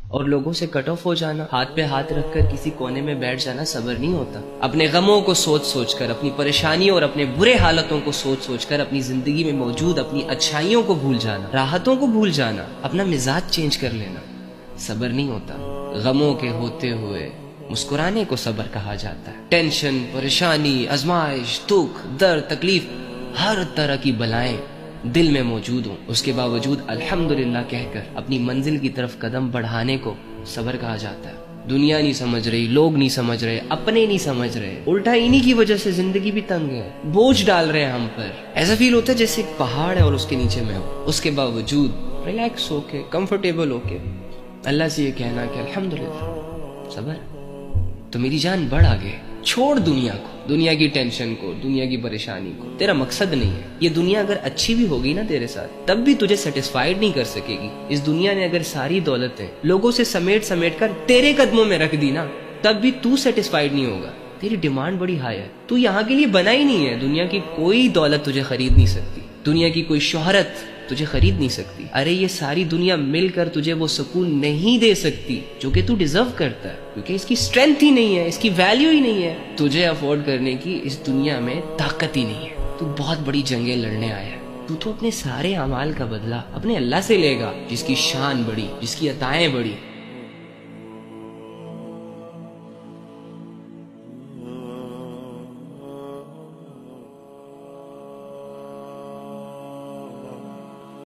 اور لوگوں سے کٹ آف ہو جانا، ہاتھ پہ ہاتھ رکھ کر کسی کونے میں بیٹھ جانا صبر نہیں ہوتا۔ اپنے غموں کو سوچ سوچ کر، اپنی پریشانیوں اور اپنے برے حالتوں کو سوچ سوچ کر اپنی زندگی میں موجود اپنی اچھائیوں کو بھول جانا، راحتوں کو بھول جانا، اپنا مزاج چینج کر لینا صبر نہیں ہوتا۔ غموں کے ہوتے ہوئے مسکرانے کو صبر کہا جاتا ہے۔ ٹینشن، پریشانی، آزمائش، دکھ، درد، تکلیف، ہر طرح کی بلائیں دل میں موجود ہوں، اس کے باوجود الحمدللہ کہہ کر اپنی منزل کی طرف قدم بڑھانے کو صبر کہا جاتا ہے۔ دنیا نہیں سمجھ رہی، لوگ نہیں سمجھ رہے، اپنے نہیں سمجھ رہے، الٹا انہی کی وجہ سے زندگی بھی تنگ ہے، بوجھ ڈال رہے ہیں ہم پر۔ ایسا فیل ہوتا ہے جیسے ایک پہاڑ ہے اور اس کے نیچے میں ہوں، اس کے باوجود ریلیکس ہو کے، کمفرٹیبل ہو کے اللہ سے یہ کہنا کہ الحمدللہ صبر۔ تو میری جان بڑھ آگے، چھوڑ دنیا کو، دنیا کی ٹینشن کو، دنیا کی پریشانی کو، تیرا مقصد نہیں ہے یہ دنیا۔ اگر اچھی بھی ہوگی نا تیرے ساتھ تب بھی تجھے سیٹسفائیڈ نہیں کر سکے گی۔ اس دنیا نے اگر ساری دولتیں لوگوں سے سمیٹ سمیٹ کر تیرے قدموں میں رکھ دی نا تب بھی تو سیٹسفائیڈ نہیں ہوگا۔ تیری ڈیمانڈ بڑی ہائی ہے، تو یہاں کے لیے بنا ہی نہیں ہے۔ دنیا کی کوئی دولت تجھے خرید نہیں سکتی، دنیا کی کوئی شہرت تجھے خرید نہیں سکتی۔ ارے یہ ساری دنیا مل کر تجھے وہ سکون نہیں دے سکتی جو کہ تو ڈیزرو کرتا ہے، کیونکہ اس کی اسٹرینتھ ہی نہیں ہے، اس کی ویلیو ہی نہیں ہے، تجھے افورڈ کرنے کی اس دنیا میں طاقت ہی نہیں ہے۔ تو بہت بڑی جنگیں لڑنے آیا ہے، تو اپنے سارے اعمال کا بدلہ اپنے اللہ سے لے گا، جس کی شان بڑی، جس کی عطائیں بڑی،